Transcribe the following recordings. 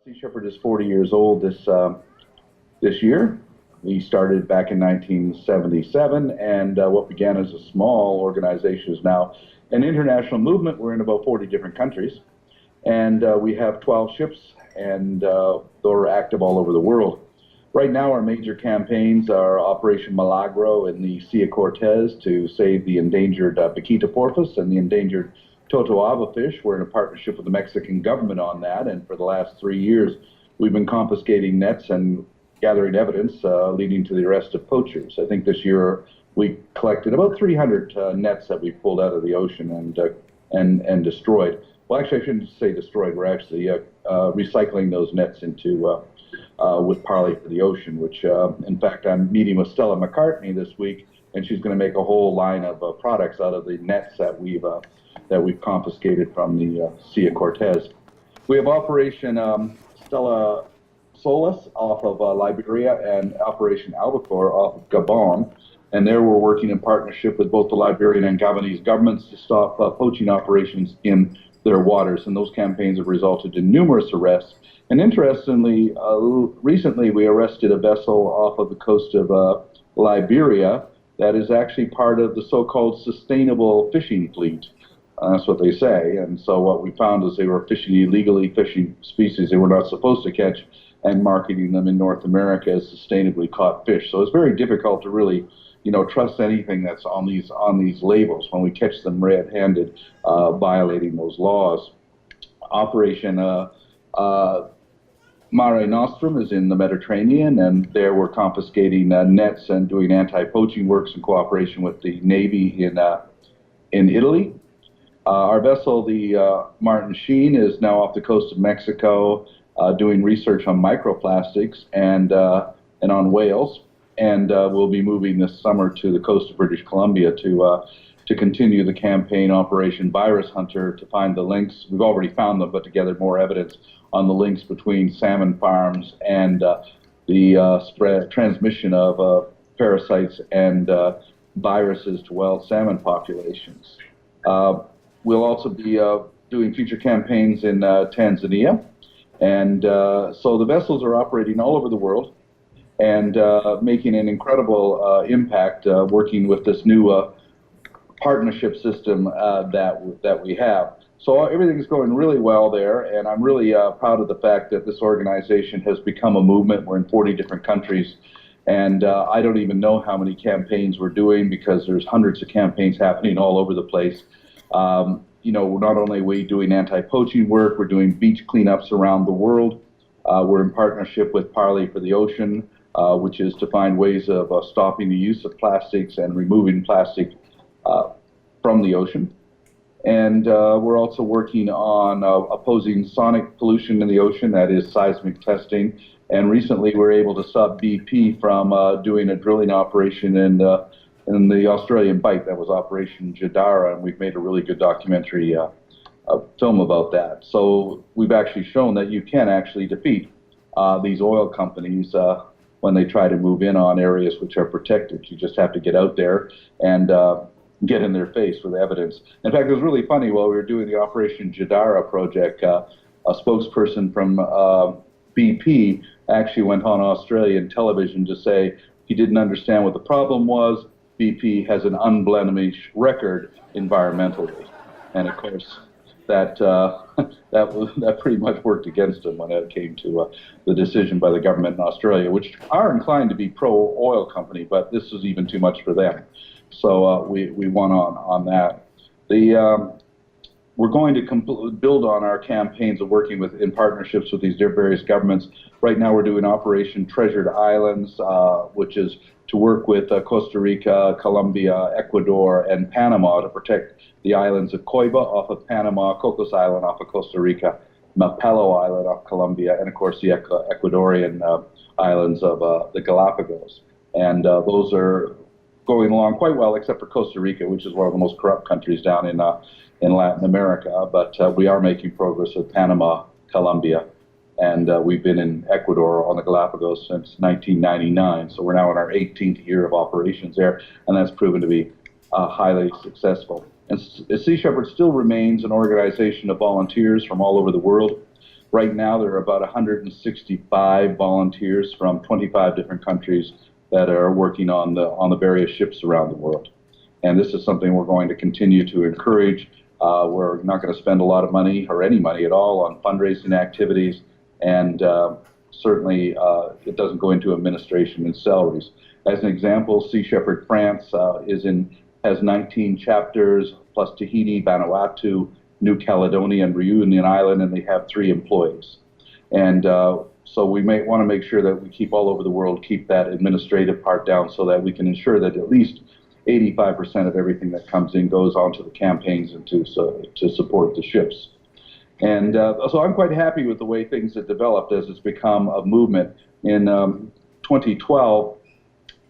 Sea Shepherd is 40 years old this year. We started back in 1977, and what began as a small organization is now an international movement. We're in about 40 different countries, and we have 12 ships, and they're active all over the world. Right now, our major campaigns are Operation Milagro in the Sea of Cortez to save the endangered Paquita porpoise and the endangered Totoaba fish. We're in a partnership with the Mexican government on that, and for the last 3 years, we've been confiscating nets and gathering evidence leading to the arrest of poachers. I think this year we collected about 300 nets that we pulled out of the ocean and destroyed. Well, actually, I shouldn't say destroyed. We're actually recycling those nets into with Parley for the Ocean, which, in fact, I'm meeting with Stella McCartney this week, and she's going to make a whole line of products out of the nets that we've confiscated from the Sea of Cortez. We have Operation Stella Solis off of Liberia and Operation Albacore off of Gabon. And there we're working in partnership with both the Liberian and Gabonese governments to stop poaching operations in their waters. And those campaigns have resulted in numerous arrests. And interestingly, recently we arrested a vessel off of the coast of Liberia that is actually part of the so-called sustainable fishing fleet. That's what they say. And so what we found is they were fishing illegally, fishing species they were not supposed to catch, and marketing them in North America as sustainably caught fish. So it's very difficult to really, trust anything that's on these labels when we catch them red-handed violating those laws. Operation Mare Nostrum is in the Mediterranean, and there we're confiscating nets and doing anti-poaching works in cooperation with the Navy in Italy. Our vessel, the Martin Sheen, is now off the coast of Mexico doing research on microplastics and on whales, and we'll be moving this summer to the coast of British Columbia to continue the campaign Operation Virus Hunter to find the links. We've already found them, but to gather more evidence on the links between salmon farms and the transmission of parasites and viruses to wild salmon populations. We'll also be doing future campaigns in Tanzania. And so the vessels are operating all over the world and making an incredible impact working with this new partnership system that we have. So everything is going really well there, and I'm really proud of the fact that this organization has become a movement. We're in 40 different countries, and I don't even know how many campaigns we're doing because there's hundreds of campaigns happening all over the place. Not only are we doing anti-poaching work, we're doing beach cleanups around the world. We're in partnership with Parley for the Ocean, which is to find ways of stopping the use of plastics and removing plastic from the ocean. And we're also working on opposing sonic pollution in the ocean, that is seismic testing. And recently we were able to stop BP from doing a drilling operation in the Australian Bight. That was Operation Jadara, and we've made a really good documentary film about that. So we've actually shown that you can actually defeat these oil companies when they try to move in on areas which are protected. You just have to get out there and get in their face with evidence. In fact, it was really funny while we were doing the Operation Jadara project, a spokesperson from BP actually went on Australian television to say he didn't understand what the problem was. BP has an unblemished record environmentally, and of course that pretty much worked against him when it came to the decision by the government in Australia, which are inclined to be pro-oil company, but this was even too much for them. So we won on that. We're going to build on our campaigns of working in partnerships with these various governments. Right now we're doing Operation Treasured Islands, which is to work with Costa Rica, Colombia, Ecuador, and Panama to protect the islands of Coiba off of Panama, Cocos Island off of Costa Rica, Mapelo Island off Colombia, and of course the Ecuadorian islands of the Galapagos. And those are going along quite well, except for Costa Rica, which is one of the most corrupt countries down in Latin America. But we are making progress with Panama, Colombia, and we've been in Ecuador on the Galapagos since 1999. So we're now in our 18th year of operations there, and that's proven to be highly successful. And Sea Shepherd still remains an organization of volunteers from all over the world. Right now, there are about 165 volunteers from 25 different countries that are working on the various ships around the world. And this is something we're going to continue to encourage. We're not going to spend a lot of money or any money at all on fundraising activities, and certainly it doesn't go into administration and salaries. As an example, Sea Shepherd France has 19 chapters, plus Tahiti, Vanuatu, New Caledonia, and Reunion Island, and they have 3 employees. And so we may want to make sure that we keep all over the world, keep that administrative part down so that we can ensure that at least 85% of everything that comes in goes onto the campaigns and to support the ships. And so I'm quite happy with the way things have developed as it's become a movement. In 2012,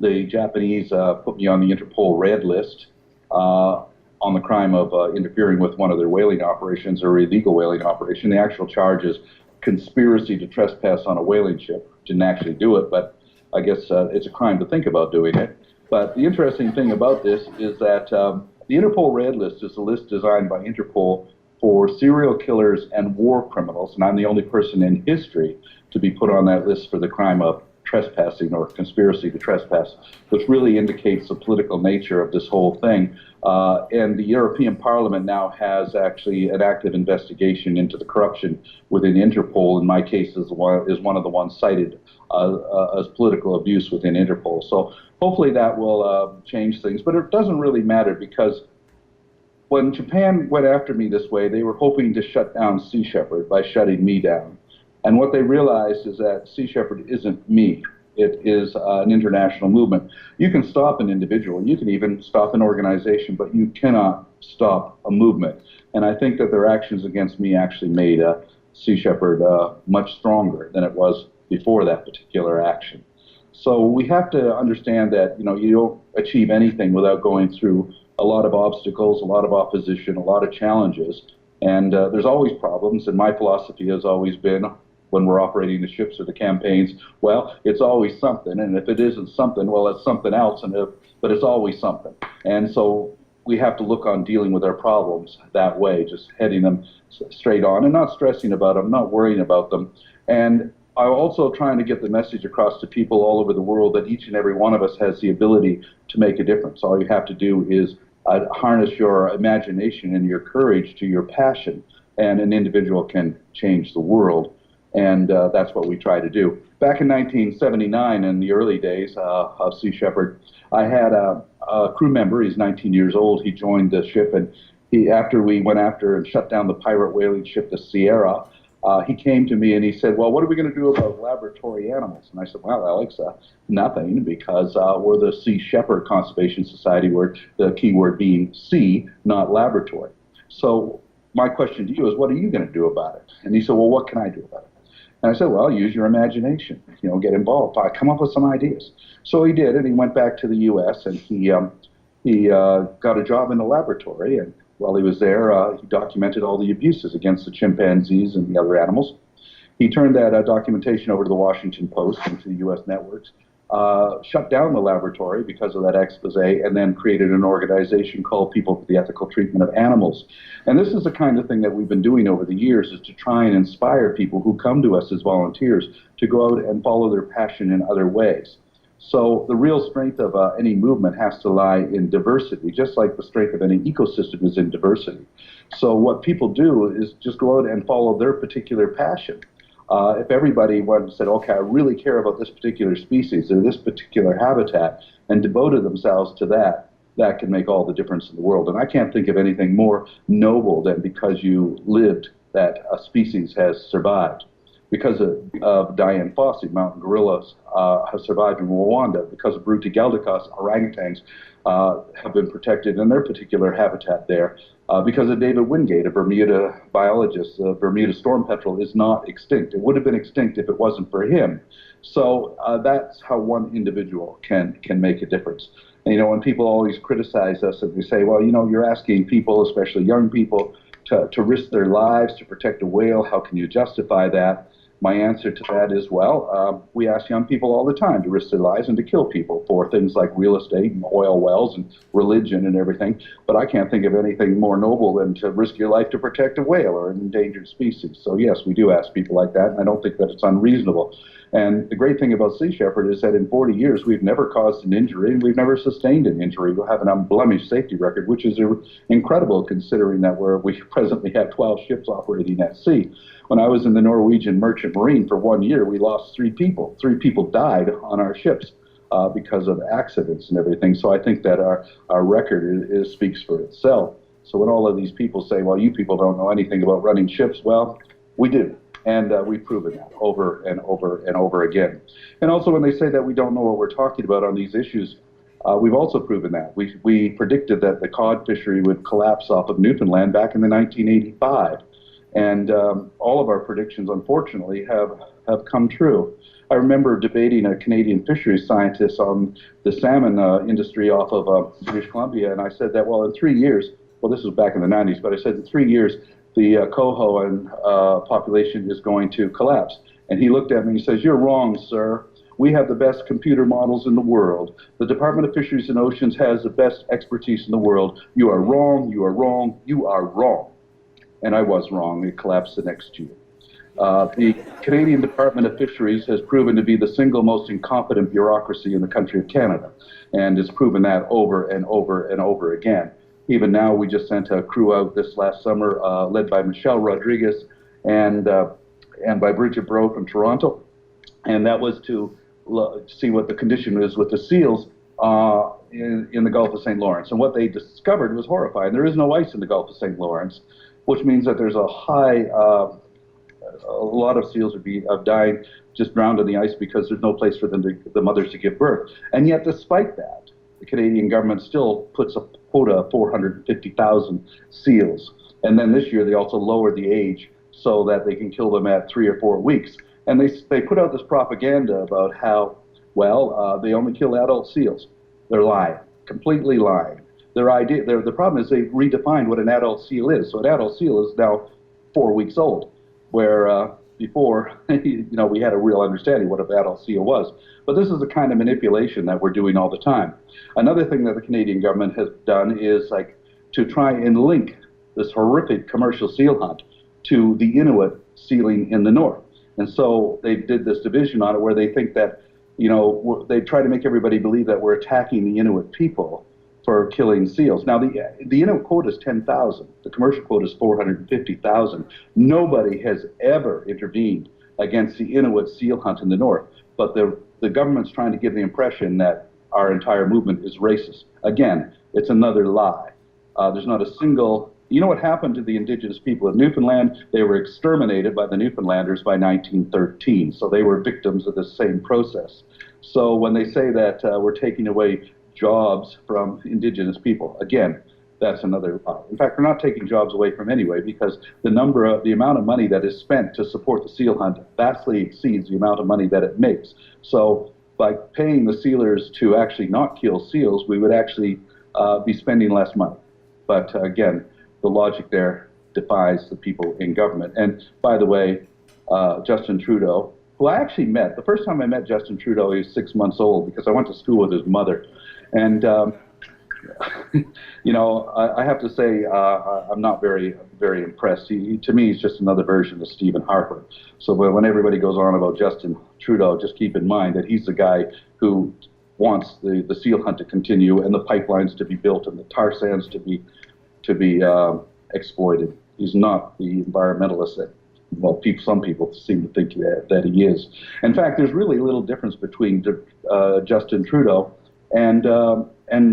the Japanese put me on the Interpol Red List on the crime of interfering with one of their whaling operations or illegal whaling operation. The actual charge is conspiracy to trespass on a whaling ship. Didn't actually do it, but I guess it's a crime to think about doing it. But the interesting thing about this is that the Interpol Red List is a list designed by Interpol for serial killers and war criminals, and I'm the only person in history to be put on that list for the crime of trespassing or conspiracy to trespass, which really indicates the political nature of this whole thing. And the European Parliament now has actually an active investigation into the corruption within Interpol. In my case, is one of the ones cited as political abuse within Interpol. So hopefully that will change things, but it doesn't really matter, because when Japan went after me this way, they were hoping to shut down Sea Shepherd by shutting me down. And what they realized is that Sea Shepherd isn't me. It is an international movement. You can stop an individual, you can even stop an organization, but you cannot stop a movement. And I think that their actions against me actually made Sea Shepherd much stronger than it was before that particular action. So we have to understand that you don't achieve anything without going through a lot of obstacles, a lot of opposition, a lot of challenges. And there's always problems, and my philosophy has always been, when we're operating the ships or the campaigns, well, it's always something, and if it isn't something, well, it's something else, but it's always something. And so we have to look on dealing with our problems that way, just heading them straight on and not stressing about them, not worrying about them. And I'm also trying to get the message across to people all over the world that each and every one of us has the ability to make a difference. All you have to do is harness your imagination and your courage to your passion, and an individual can change the world. And that's what we try to do. Back in 1979, in the early days of Sea Shepherd, I had a crew member. He's 19 years old. He joined the ship, and after we went after and shut down the pirate whaling ship, the Sierra, he came to me and he said, well, what are we going to do about laboratory animals? And I said, well, Alex, nothing, because we're the Sea Shepherd Conservation Society, where the key word being sea, not laboratory. So my question to you is, what are you going to do about it? And he said, well, what can I do about it? And I said, well, use your imagination, get involved, come up with some ideas. So he did, and he went back to the U.S., and he got a job in the laboratory, and while he was there, he documented all the abuses against the chimpanzees and the other animals. He turned that documentation over to the Washington Post and to the U.S. networks, shut down the laboratory because of that expose, and then created an organization called People for the Ethical Treatment of Animals. And this is the kind of thing that we've been doing over the years, is to try and inspire people who come to us as volunteers to go out and follow their passion in other ways. So the real strength of any movement has to lie in diversity, just like the strength of any ecosystem is in diversity. So what people do is just go out and follow their particular passion. If everybody went and said, okay, I really care about this particular species or this particular habitat, and devoted themselves to that, that can make all the difference in the world. And I can't think of anything more noble than because you lived that a species has survived. Because of Dian Fossey, mountain gorillas have survived in Rwanda. Because of Brutigaldicus, orangutans have been protected in their particular habitat there. Because of David Wingate, a Bermuda biologist, the Bermuda storm petrel is not extinct. It would have been extinct if it wasn't for him. So that's how one individual can make a difference. And, when people always criticize us and they say, well, you're asking people, especially young people, to risk their lives to protect a whale, how can you justify that? My answer to that is, well, we ask young people all the time to risk their lives and to kill people for things like real estate and oil wells and religion and everything. But I can't think of anything more noble than to risk your life to protect a whale or an endangered species. So yes, we do ask people like that, and I don't think that it's unreasonable. And the great thing about Sea Shepherd is that in 40 years, we've never caused an injury, and we've never sustained an injury. We have an unblemished safety record, which is incredible considering that we presently have 12 ships operating at sea. When I was in the Norwegian Merchant Marine for 1 year, we lost 3 people. 3 people died on our ships because of accidents and everything. So I think that our record speaks for itself. So when all of these people say, well, you people don't know anything about running ships, well, we do. And we've proven that over and over and over again. And also when they say that we don't know what we're talking about on these issues, we've also proven that. We predicted that the cod fishery would collapse off of Newfoundland back in the 1985. And all of our predictions, unfortunately, have come true. I remember debating a Canadian fisheries scientist on the salmon industry off of British Columbia, and I said that, well, in 3 years, well, this was back in the 90s, but I said in 3 years, the coho and population is going to collapse. And he looked at me and he says, you're wrong, sir. We have the best computer models in the world. The Department of Fisheries and Oceans has the best expertise in the world. You are wrong, you are wrong, you are wrong. And I was wrong. It collapsed the next year. The Canadian Department of Fisheries has proven to be the single most incompetent bureaucracy in the country of Canada, and has proven that over and over and over again. Even now, we just sent a crew out this last summer, led by Michelle Rodriguez and by Bridget Breaux from Toronto, and that was to see what the condition is with the seals in the Gulf of St. Lawrence. And what they discovered was horrifying. There is no ice in the Gulf of St. Lawrence, which means that there's a lot of seals are dying, just drowned in the ice because there's no place for them the mothers to give birth. And yet, despite that, the Canadian government still puts a quota of 450,000 seals. And then this year, they also lowered the age so that they can kill them at 3 or 4 weeks. And they put out this propaganda about how, well, they only kill adult seals. They're lying, completely lying. The problem is they redefined what an adult seal is. So an adult seal is now 4 weeks old, where before, we had a real understanding what an adult seal was. But this is the kind of manipulation that we're doing all the time. Another thing that the Canadian government has done is to try and link this horrific commercial seal hunt to the Inuit sealing in the north. And so they did this division on it where they think that, they try to make everybody believe that we're attacking the Inuit people for killing seals. Now, the Inuit quota is 10,000. The commercial quota is 450,000. Nobody has ever intervened against the Inuit seal hunt in the north. But the government's trying to give the impression that our entire movement is racist. Again, it's another lie. There's not a single... You know what happened to the indigenous people of Newfoundland? They were exterminated by the Newfoundlanders by 1913. So they were victims of the same process. So when they say that we're taking away jobs from indigenous people, again, that's another lie. In fact, we're not taking jobs away from anyway, because the amount of money that is spent to support the seal hunt vastly exceeds the amount of money that it makes. So by paying the sealers to actually not kill seals, we would actually be spending less money. But again, the logic there defies the people in government. And by the way, Justin Trudeau, who I actually met, the first time I met Justin Trudeau, he was 6 months old because I went to school with his mother. And, I have to say, I'm not very, very impressed. To me, he's just another version of Stephen Harper. So when everybody goes on about Justin Trudeau, just keep in mind that he's the guy who wants the seal hunt to continue and the pipelines to be built and the tar sands to be exploited. He's not the environmentalist that, some people seem to think that he is. In fact, there's really little difference between Justin Trudeau and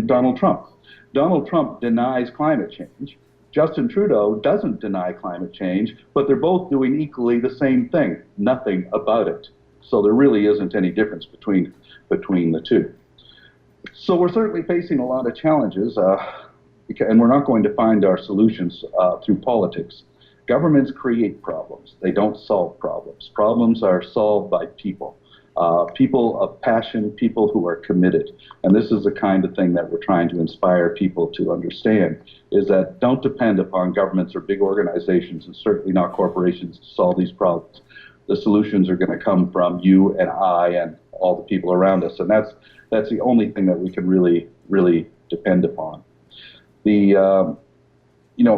Donald Trump. Donald Trump denies climate change. Justin Trudeau doesn't deny climate change, but they're both doing equally the same thing, nothing about it. So there really isn't any difference between the two. So we're certainly facing a lot of challenges, and we're not going to find our solutions through politics. Governments create problems. They don't solve problems. Problems are solved by people. People of passion, people who are committed. And this is the kind of thing that we're trying to inspire people to understand, is that don't depend upon governments or big organizations, and certainly not corporations, to solve these problems. The solutions are going to come from you and I and all the people around us, and that's the only thing that we can really depend upon. The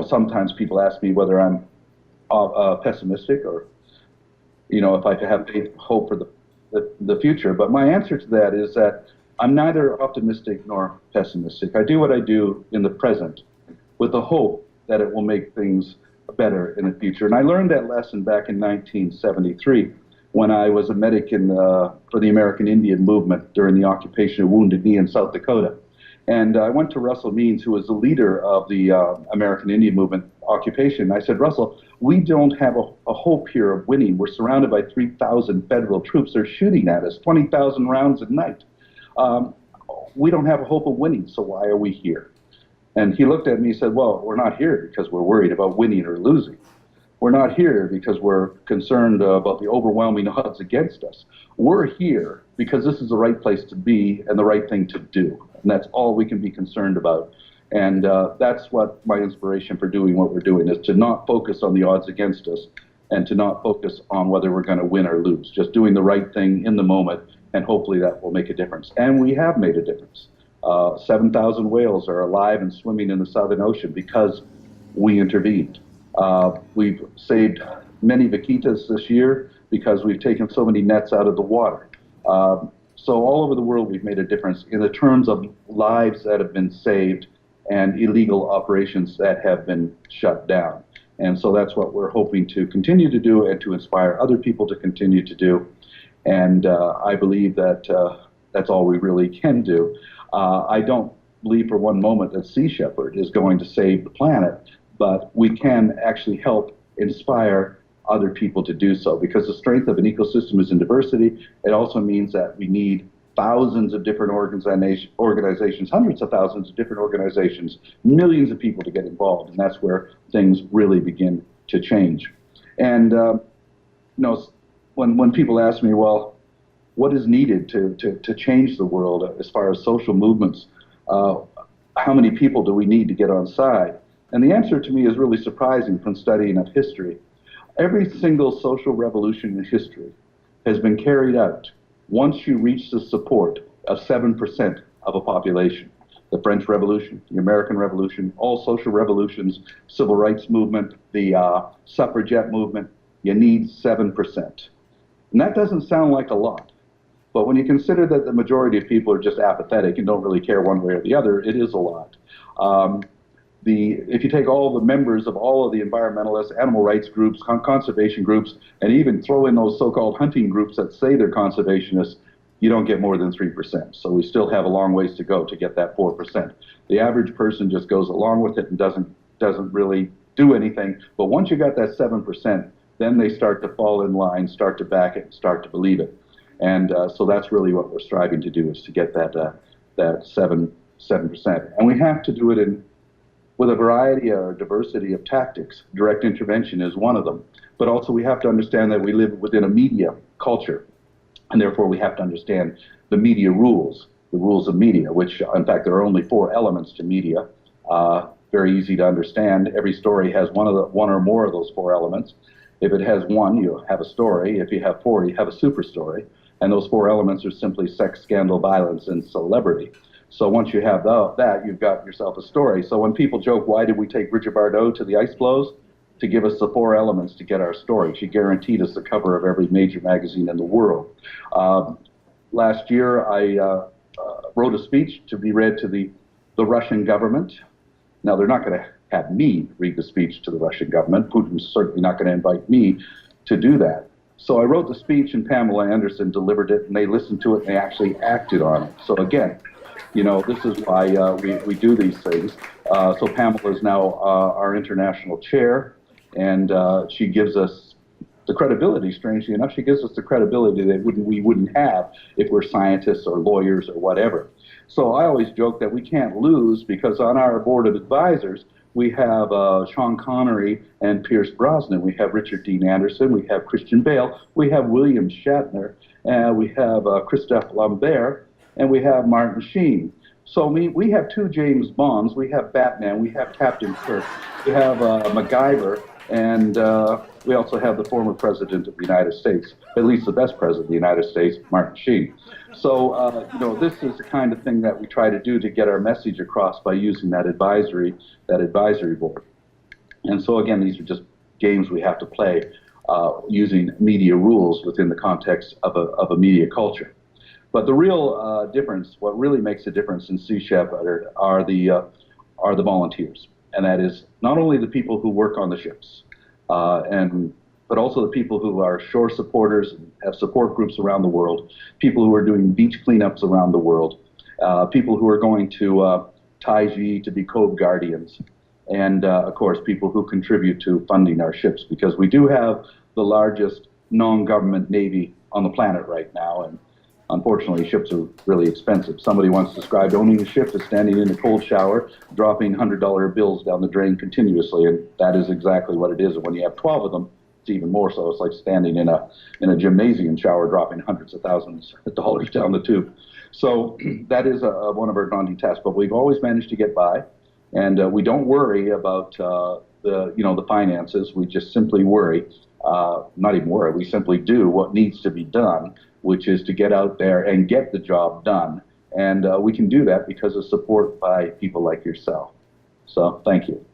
sometimes people ask me whether I'm pessimistic or if I have faith, hope for the future. But my answer to that is that I'm neither optimistic nor pessimistic. I do what I do in the present with the hope that it will make things better in the future. And I learned that lesson back in 1973 when I was a medic for the American Indian movement during the occupation of Wounded Knee in South Dakota. And I went to Russell Means, who was the leader of the American Indian movement occupation. I said, Russell, we don't have a hope here of winning. We're surrounded by 3,000 federal troops. They're shooting at us, 20,000 rounds a night. We don't have a hope of winning, so why are we here? And he looked at me and said, well, we're not here because we're worried about winning or losing. We're not here because we're concerned about the overwhelming odds against us. We're here because this is the right place to be and the right thing to do. And that's all we can be concerned about. And that's what my inspiration for doing what we're doing is to not focus on the odds against us and to not focus on whether we're going to win or lose. Just doing the right thing in the moment, and hopefully that will make a difference. And we have made a difference. 7,000 whales are alive and swimming in the Southern Ocean because we intervened. We've saved many vaquitas this year because we've taken so many nets out of the water. So all over the world we've made a difference in the terms of lives that have been saved and illegal operations that have been shut down. And so that's what we're hoping to continue to do and to inspire other people to continue to do. And I believe that that's all we really can do. I don't believe for one moment that Sea Shepherd is going to save the planet, but we can actually help inspire other people to do so, because the strength of an ecosystem is in diversity. It also means that we need thousands of different organizations, hundreds of thousands of different organizations, millions of people to get involved, and that's where things really begin to change. And when people ask me, well, what is needed to change the world as far as social movements, how many people do we need to get on side? And the answer to me is really surprising from studying of history. Every single social revolution in history has been carried out once you reach the support of 7% of a population. The French Revolution, the American Revolution, all social revolutions, civil rights movement, the suffragette movement, you need 7%. And that doesn't sound like a lot. But when you consider that the majority of people are just apathetic and don't really care one way or the other, it is a lot. If you take all the members of all of the environmentalists, animal rights groups, conservation groups, and even throw in those so-called hunting groups that say they're conservationists, you don't get more than 3%. So we still have a long ways to go to get that 4%. The average person just goes along with it and doesn't really do anything. But once you got that 7%, then they start to fall in line, start to back it, start to believe it. And so that's really what we're striving to do, is to get that 7%. And we have to do it with a variety or diversity of tactics. Direct intervention is one of them. But also we have to understand that we live within a media culture, and therefore we have to understand the media rules, the rules of media, which in fact there are only 4 elements to media. Very easy to understand. Every story has one or more of those 4 elements. If it has 1, you have a story. If you have 4, you have a super story. And those 4 elements are simply sex, scandal, violence, and celebrity. So once you have that, you've got yourself a story. So when people joke, why did we take Bridget Bardot to the ice floes? To give us the 4 elements to get our story. She guaranteed us the cover of every major magazine in the world. Last year, I wrote a speech to be read to the Russian government. Now, they're not going to have me read the speech to the Russian government. Putin's certainly not going to invite me to do that. So I wrote the speech, and Pamela Anderson delivered it, and they listened to it, and they actually acted on it. So again, this is why we do these things. So Pamela is now our international chair, and she gives us the credibility, strangely enough, she gives us the credibility that we wouldn't have if we're scientists or lawyers or whatever. So I always joke that we can't lose, because on our board of advisors, we have Sean Connery and Pierce Brosnan. We have Richard Dean Anderson. We have Christian Bale. We have William Shatner. We have Christophe Lambert. And we have Martin Sheen. So we have 2 James Bonds. We have Batman. We have Captain Kirk. We have MacGyver. And we also have the former president of the United States, at least the best president of the United States, Martin Sheen. So, this is the kind of thing that we try to do to get our message across by using that advisory board. And so, again, these are just games we have to play using media rules within the context of a media culture. But the real difference, what really makes a difference in Sea Shepherd are the volunteers. And that is not only the people who work on the ships, but also the people who are shore supporters and have support groups around the world, people who are doing beach cleanups around the world, people who are going to Taiji to be cove guardians, and of course people who contribute to funding our ships, because we do have the largest non-government navy on the planet right now, and unfortunately ships are really expensive. Somebody once described owning a ship as standing in a cold shower, dropping $100 bills down the drain continuously, and that is exactly what it is. And when you have 12 of them, it's even more so. It's like standing in a gymnasium shower, dropping hundreds of thousands of dollars down the tube. So that is one of our daunting tasks, but we've always managed to get by, and we don't worry about the finances. We just simply worry, not even worry. We simply do what needs to be done, which is to get out there and get the job done, and we can do that because of support by people like yourself. So thank you.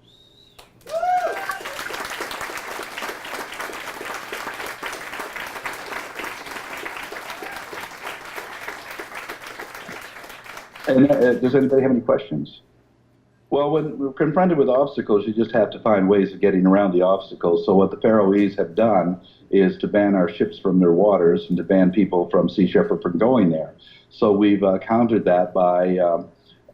And does anybody have any questions? Well, when we're confronted with obstacles, you just have to find ways of getting around the obstacles. So what the Faroese have done is to ban our ships from their waters and to ban people from Sea Shepherd from going there. So we've countered that by,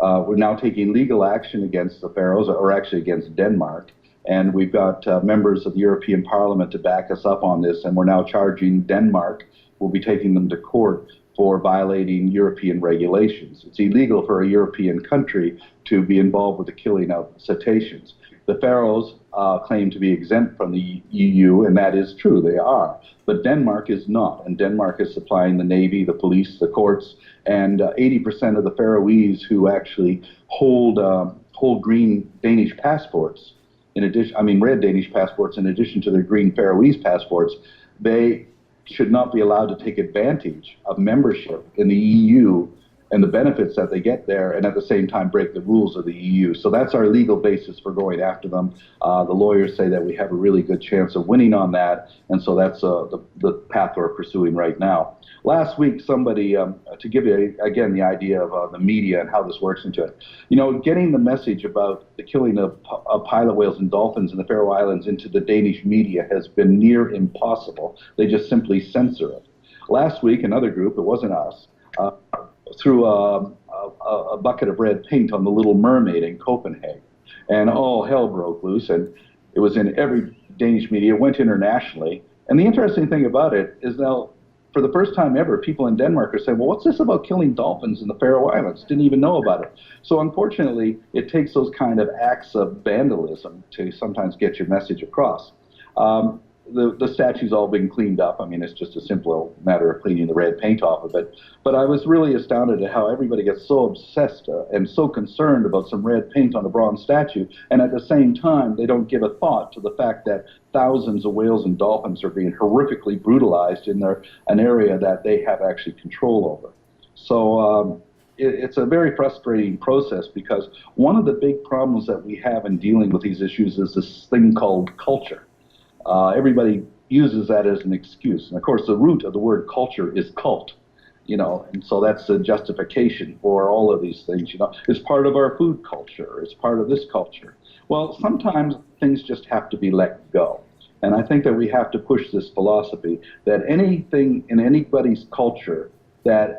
we're now taking legal action against the Faroes, or actually against Denmark. And we've got members of the European Parliament to back us up on this, and we're now charging Denmark. We'll be taking them to court for violating European regulations. It's illegal for a European country to be involved with the killing of cetaceans. The Faroes claim to be exempt from the EU, and that is true, they are. But Denmark is not, and Denmark is supplying the Navy, the police, the courts, and 80% of the Faroese who actually hold green Danish passports, red Danish passports in addition to their green Faroese passports, they should not be allowed to take advantage of membership in the EU and the benefits that they get there, and at the same time break the rules of the EU. So that's our legal basis for going after them. The lawyers say that we have a really good chance of winning on that, and so that's the path we're pursuing right now. Last week, somebody, to give you, again, the idea of the media and how this works into it, getting the message about the killing of pilot whales and dolphins in the Faroe Islands into the Danish media has been near impossible. They just simply censor it. Last week, another group, it wasn't us, threw a bucket of red paint on the Little Mermaid in Copenhagen, and all hell broke loose, and it was in every Danish media, went internationally. And the interesting thing about it is now, for the first time ever, people in Denmark are saying, well, what's this about killing dolphins in the Faroe Islands? Didn't even know about it. So unfortunately, it takes those kind of acts of vandalism to sometimes get your message across. The statue's all been cleaned up. I mean, it's just a simple matter of cleaning the red paint off of it. But I was really astounded at how everybody gets so obsessed and so concerned about some red paint on a bronze statue, and at the same time, they don't give a thought to the fact that thousands of whales and dolphins are being horrifically brutalized in an area that they have actually control over. So it's a very frustrating process, because one of the big problems that we have in dealing with these issues is this thing called culture. Everybody uses that as an excuse. And of course, the root of the word culture is cult, and so that's the justification for all of these things. It's part of our food culture. It's part of this culture. Well, sometimes things just have to be let go. And I think that we have to push this philosophy that anything in anybody's culture that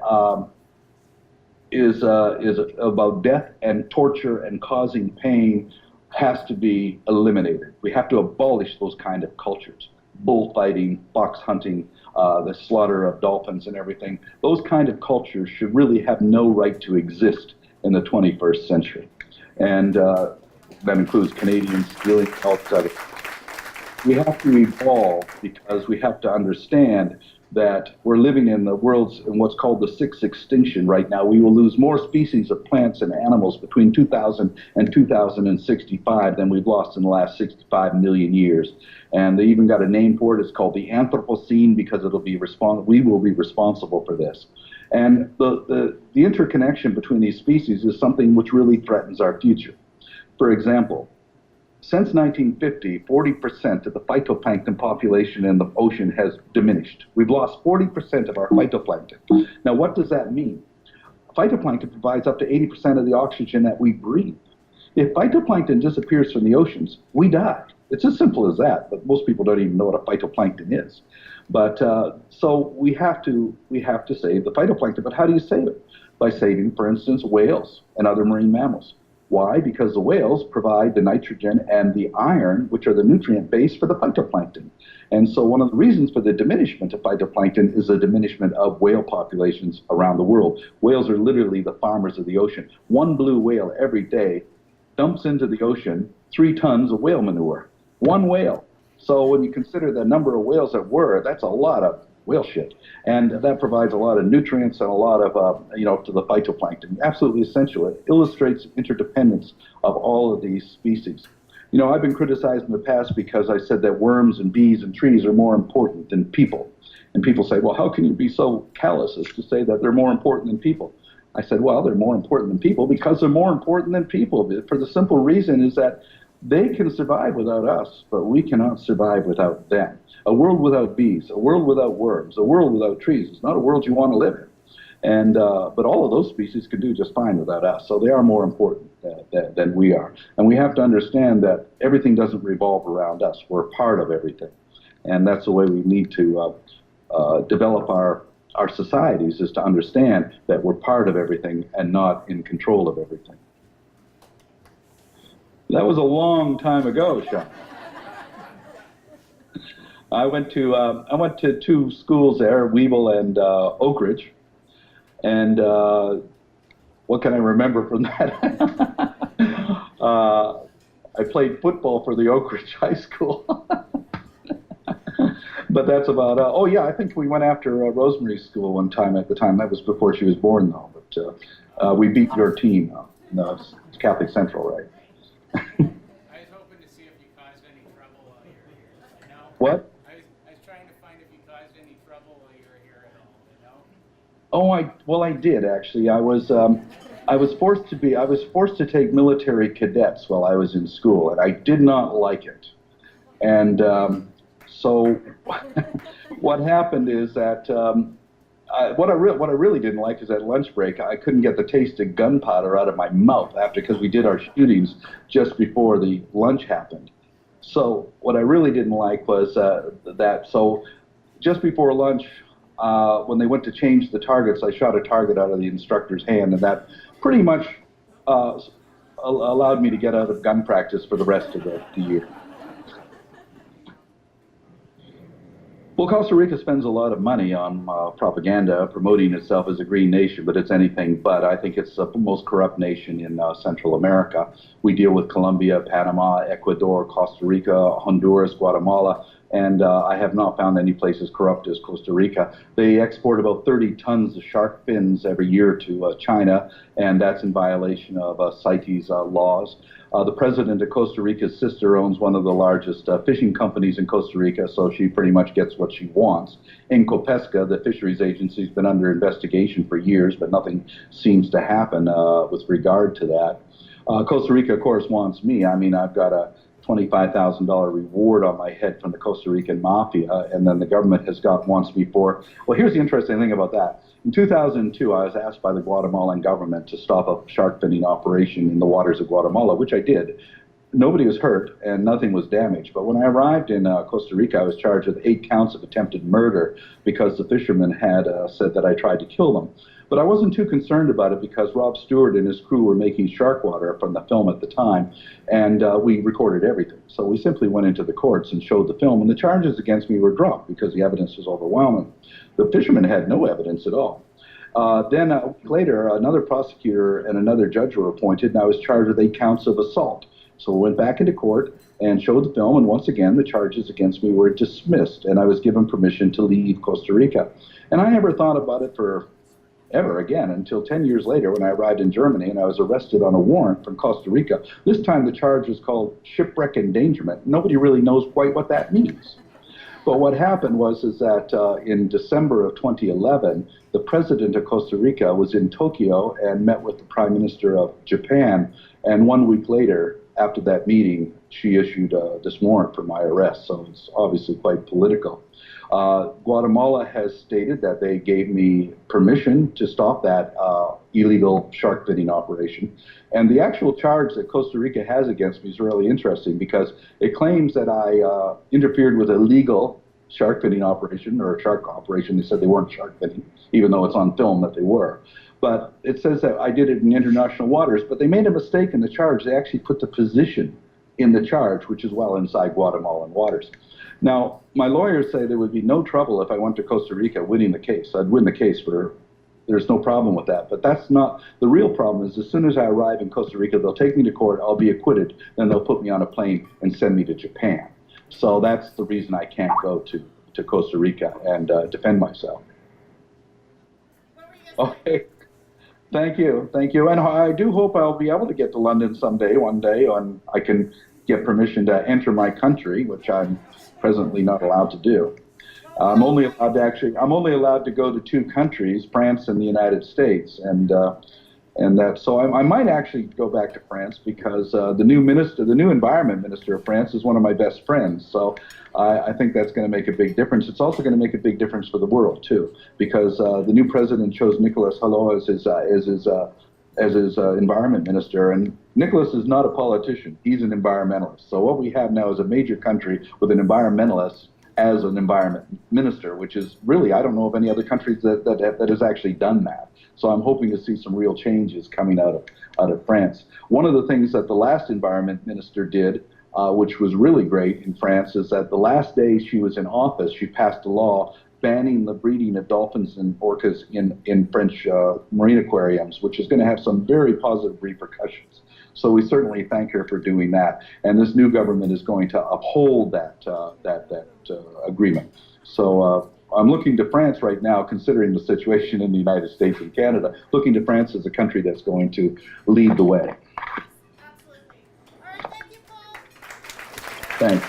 is about death and torture and causing pain has to be eliminated. We have to abolish those kind of cultures. Bullfighting, fox hunting, the slaughter of dolphins and everything. Those kind of cultures should really have no right to exist in the 21st century. And that includes Canadians stealing outside. We have to evolve, because we have to understand that we're living in the world's in what's called the sixth extinction right now. We will lose more species of plants and animals between 2000 and 2065 than we've lost in the last 65 million years. And they even got a name for it. It's called the Anthropocene because we will be responsible for this. And the interconnection between these species is something which really threatens our future. For example, since 1950, 40% of the phytoplankton population in the ocean has diminished. We've lost 40% of our phytoplankton. Now, what does that mean? Phytoplankton provides up to 80% of the oxygen that we breathe. If phytoplankton disappears from the oceans, we die. It's as simple as that, but most people don't even know what a phytoplankton is. But so we have to save the phytoplankton. But how do you save it? By saving, for instance, whales and other marine mammals. Why? Because the whales provide the nitrogen and the iron, which are the nutrient base for the phytoplankton. And so one of the reasons for the diminishment of phytoplankton is the diminishment of whale populations around the world. Whales are literally the farmers of the ocean. One blue whale every day dumps into the ocean 3 tons of whale manure. One whale. So when you consider the number of whales that were, that's a lot of whale shit. And that provides a lot of nutrients and a lot of, to the phytoplankton. Absolutely essential. It illustrates interdependence of all of these species. You know, I've been criticized in the past because I said that worms and bees and trees are more important than people. And people say, well, how can you be so callous as to say that they're more important than people? I said, well, they're more important than people because they're more important than people. For the simple reason is that they can survive without us, but we cannot survive without them. A world without bees, a world without worms, a world without trees is not a world you want to live in. And but all of those species can do just fine without us, so they are more important than we are. And we have to understand that everything doesn't revolve around us. We're part of everything. And that's the way we need to develop our societies, is to understand that we're part of everything and not in control of everything. That was a long time ago, Sean. I went to 2 schools there, Weevil and Oak Ridge, and what can I remember from that? I played football for the Oak Ridge High School, but that's about. Oh yeah, I think we went after Rosemary School one time. At the time, that was before she was born, though. But we beat your team. No, it's Catholic Central, right? I was hoping to see if you caused any trouble while you were here. You know? What? I was trying to find if you caused any trouble while you were here at all. You know? Oh, I did actually. I was forced to take military cadets while I was in school, and I did not like it. And so what happened is that. What I really didn't like is at lunch break, I couldn't get the taste of gunpowder out of my mouth because we did our shootings just before the lunch happened. So what I really didn't like was that. So just before lunch, when they went to change the targets, I shot a target out of the instructor's hand, and that pretty much allowed me to get out of gun practice for the rest of the year. Well, Costa Rica spends a lot of money on propaganda, promoting itself as a green nation, but it's anything but. I think it's the most corrupt nation in Central America. We deal with Colombia, Panama, Ecuador, Costa Rica, Honduras, Guatemala, and I have not found any place as corrupt as Costa Rica. They export about 30 tons of shark fins every year to China, and that's in violation of CITES laws. The president of Costa Rica's sister owns one of the largest fishing companies in Costa Rica, so she pretty much gets what she wants. Incopesca, the fisheries agency, has been under investigation for years, but nothing seems to happen with regard to that. Costa Rica, of course, wants me. I mean, I've got a $25,000 reward on my head from the Costa Rican mafia, and then the government wants me for. Well, here's the interesting thing about that. In 2002, I was asked by the Guatemalan government to stop a shark finning operation in the waters of Guatemala, which I did. Nobody was hurt and nothing was damaged. But when I arrived in Costa Rica, I was charged with 8 counts of attempted murder because the fishermen had said that I tried to kill them. But I wasn't too concerned about it because Rob Stewart and his crew were making shark water from the film at the time, and we recorded everything. So we simply went into the courts and showed the film, and the charges against me were dropped because the evidence was overwhelming. The fishermen had no evidence at all. Then a week later, another prosecutor and another judge were appointed, and I was charged with 8 counts of assault. So we went back into court and showed the film, and once again, the charges against me were dismissed, and I was given permission to leave Costa Rica. And I never thought about it for ever again until 10 years later when I arrived in Germany and I was arrested on a warrant from Costa Rica. This time the charge was called shipwreck endangerment. Nobody really knows quite what that means. But what happened was that in December of 2011, the president of Costa Rica was in Tokyo and met with the prime minister of Japan. And 1 week later, after that meeting, she issued this warrant for my arrest. So it's obviously quite political. Guatemala has stated that they gave me permission to stop that illegal shark finning operation. And the actual charge that Costa Rica has against me is really interesting because it claims that I interfered with a legal shark finning operation or a shark operation. They said they weren't shark finning, even though it's on film that they were. But it says that I did it in international waters, but they made a mistake in the charge. They actually put the position in the charge, which is well inside Guatemalan waters. Now, my lawyers say there would be no trouble if I went to Costa Rica winning the case. I'd win the case there's no problem with that. But that's not, the real problem is as soon as I arrive in Costa Rica, they'll take me to court, I'll be acquitted, then they'll put me on a plane and send me to Japan. So that's the reason I can't go to Costa Rica and defend myself. Okay. Thank you. And I do hope I'll be able to get to London one day, and I can get permission to enter my country, which I'm presently not allowed to do. I'm only allowed to go to two countries, France and the United States, and that. So I might actually go back to France because the new environment minister of France is one of my best friends. So I think that's going to make a big difference. It's also going to make a big difference for the world too, because the new president chose Nicolas Hulot as his environment minister, and Nicolas is not a politician. He's an environmentalist. So what we have now is a major country with an environmentalist as an environment minister, which is really, I don't know of any other countries that has actually done that. So I'm hoping to see some real changes coming out of France. One of the things that the last environment minister did, which was really great in France, is that the last day she was in office, she passed a law banning the breeding of dolphins and orcas in French marine aquariums, which is going to have some very positive repercussions. So we certainly thank her for doing that. And this new government is going to uphold that agreement. So I'm looking to France right now, considering the situation in the United States and Canada, looking to France as a country that's going to lead the way. Absolutely. All right, thank you, Paul. Thanks.